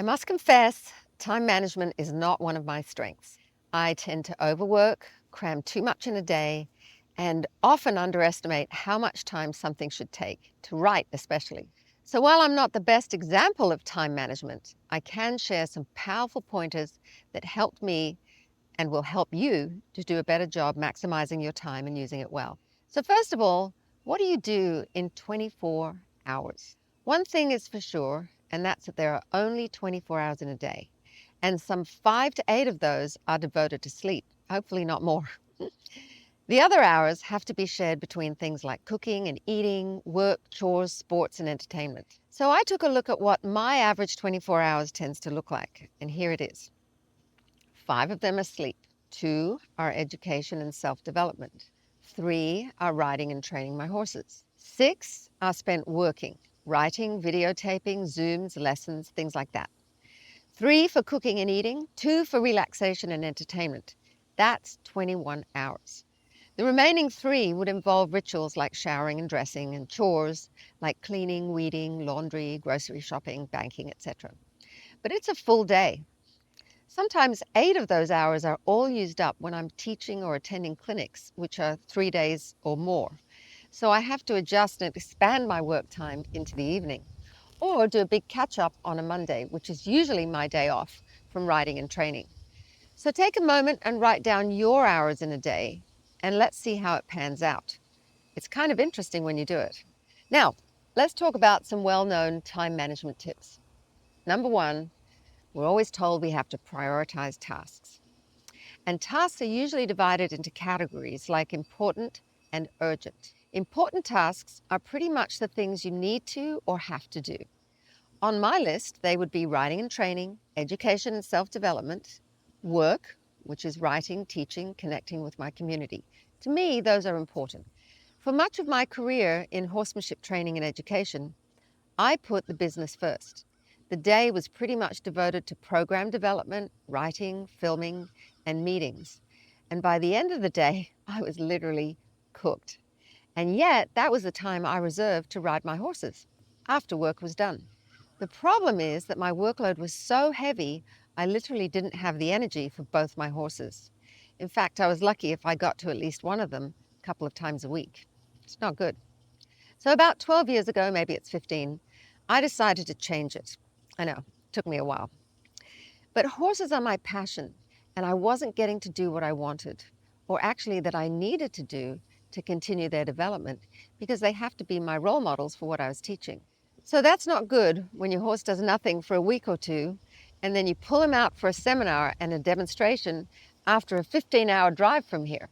I must confess, time management is not one of my strengths. I tend to overwork, cram too much in a day, and often underestimate how much time something should take, to write especially. So while I'm not the best example of time management, I can share some powerful pointers that helped me and will help you to do a better job maximizing your time and using it well. So first of all, what do you do in 24 hours? One thing is for sure, and that's that there are only 24 hours in a day. And some 5 to 8 of those are devoted to sleep, hopefully not more. The other hours have to be shared between things like cooking and eating, work, chores, sports, and entertainment. So I took a look at what my average 24 hours tends to look like, and here it is. 5 of them are sleep. 2 are education and self-development. 3 are riding and training my horses. 6 are spent working, writing, videotaping, Zooms, lessons, things like that. 3 for cooking and eating, 2 for relaxation and entertainment. That's 21 hours. The remaining 3 would involve rituals like showering and dressing, and chores like cleaning, weeding, laundry, grocery shopping, banking, etc. But it's a full day. Sometimes 8 of those hours are all used up when I'm teaching or attending clinics, which are 3 days or more. So I have to adjust and expand my work time into the evening, or do a big catch-up on a Monday, which is usually my day off from riding and training. So take a moment and write down your hours in a day, and let's see how it pans out. It's kind of interesting when you do it. Now, let's talk about some well-known time management tips. Number 1, we're always told we have to prioritize tasks. And tasks are usually divided into categories like important and urgent. Important tasks are pretty much the things you need to or have to do. On my list, they would be writing and training, education and self-development, work, which is writing, teaching, connecting with my community. To me, those are important. For much of my career in horsemanship training and education, I put the business first. The day was pretty much devoted to program development, writing, filming, and meetings. And by the end of the day, I was literally cooked. And yet, that was the time I reserved to ride my horses after work was done. The problem is that my workload was so heavy, I literally didn't have the energy for both my horses. In fact, I was lucky if I got to at least one of them a couple of times a week. It's not good. So about 12 years ago, maybe it's 15, I decided to change it. I know, it took me a while. But horses are my passion, and I wasn't getting to do what I wanted, or actually that I needed to do to continue their development, because they have to be my role models for what I was teaching. So that's not good when your horse does nothing for a week or two, and then you pull him out for a seminar and a demonstration after a 15-hour drive from here.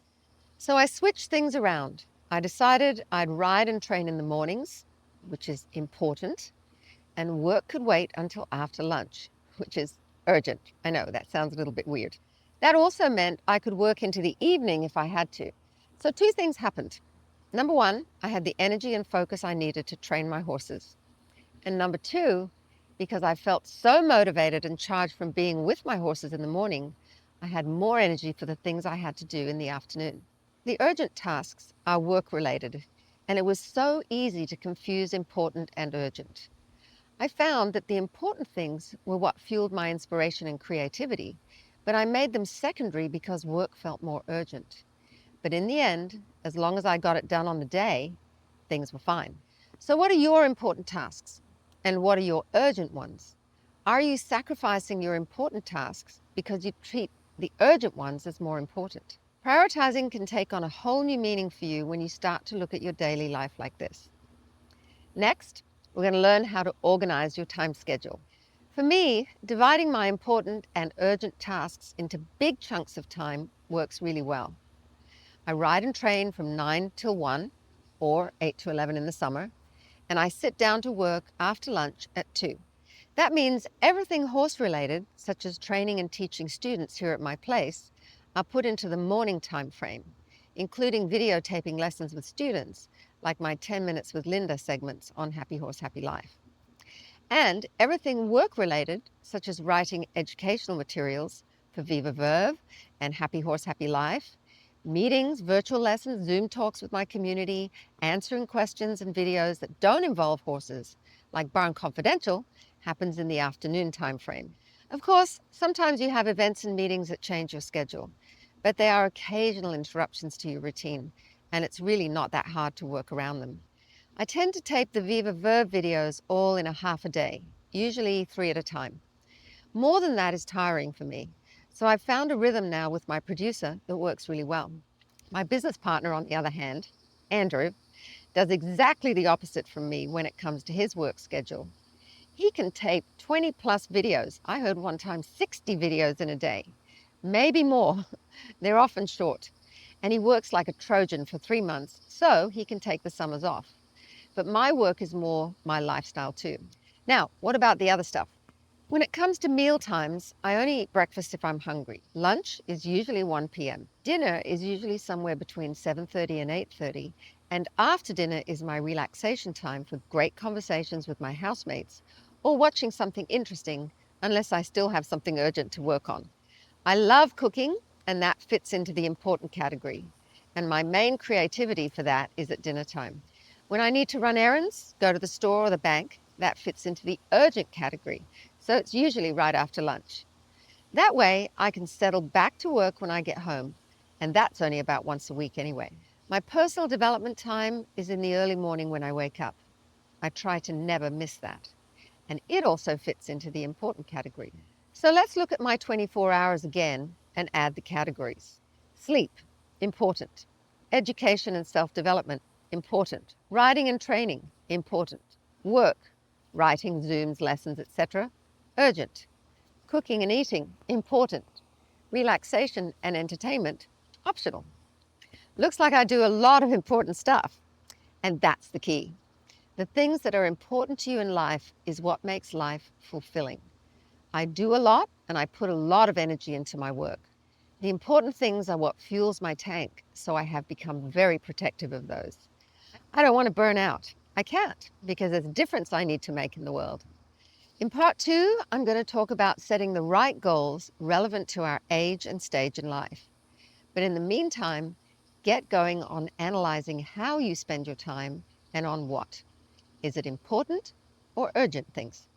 So I switched things around. I decided I'd ride and train in the mornings, which is important, and work could wait until after lunch, which is urgent. I know, that sounds a little bit weird. That also meant I could work into the evening if I had to. So 2 things happened. Number 1, I had the energy and focus I needed to train my horses. And number 2, because I felt so motivated and charged from being with my horses in the morning, I had more energy for the things I had to do in the afternoon. The urgent tasks are work-related, and it was so easy to confuse important and urgent. I found that the important things were what fueled my inspiration and creativity, but I made them secondary because work felt more urgent. But in the end, as long as I got it done on the day, things were fine. So what are your important tasks? And what are your urgent ones? Are you sacrificing your important tasks because you treat the urgent ones as more important? Prioritizing can take on a whole new meaning for you when you start to look at your daily life like this. Next, we're going to learn how to organize your time schedule. For me, dividing my important and urgent tasks into big chunks of time works really well. I ride and train from 9 till 1, or 8 to 11 in the summer, and I sit down to work after lunch at 2. That means everything horse-related, such as training and teaching students here at my place, are put into the morning time frame, including videotaping lessons with students, like my 10 Minutes with Linda segments on Happy Horse, Happy Life. And everything work-related, such as writing educational materials for VivaVerve and Happy Horse, Happy Life, meetings, virtual lessons, Zoom talks with my community, answering questions and videos that don't involve horses, like Barn Confidential, happens in the afternoon time frame. Of course, sometimes you have events and meetings that change your schedule, but they are occasional interruptions to your routine, and it's really not that hard to work around them. I tend to tape the VivaVerve videos all in a half a day, usually 3 at a time. More than that is tiring for me, so I've found a rhythm now with my producer that works really well. My business partner, on the other hand, Andrew, does exactly the opposite from me when it comes to his work schedule. He can tape 20 plus videos. I heard one time 60 videos in a day, maybe more. They're often short. And he works like a Trojan for 3 months, so he can take the summers off. But my work is more my lifestyle too. Now, what about the other stuff? When it comes to meal times, I only eat breakfast if I'm hungry. Lunch is usually 1 p.m. Dinner is usually somewhere between 7:30 and 8:30. And after dinner is my relaxation time for great conversations with my housemates or watching something interesting, unless I still have something urgent to work on. I love cooking, and that fits into the important category. And my main creativity for that is at dinner time. When I need to run errands, go to the store or the bank, that fits into the urgent category. So it's usually right after lunch. That way, I can settle back to work when I get home. And that's only about once a week anyway. My personal development time is in the early morning when I wake up. I try to never miss that. And it also fits into the important category. So let's look at my 24 hours again and add the categories. Sleep, important. Education and self-development, important. Writing and training, important. Work, writing, Zooms, lessons, etc., urgent. Cooking and eating, important. Relaxation and entertainment, optional. Looks like I do a lot of important stuff. And that's the key. The things that are important to you in life is what makes life fulfilling. I do a lot and I put a lot of energy into my work. The important things are what fuels my tank, so I have become very protective of those. I don't want to burn out. I can't, because there's a difference I need to make in the world. In part 2, I'm going to talk about setting the right goals relevant to our age and stage in life. But in the meantime, get going on analyzing how you spend your time and on what. Is it important or urgent things?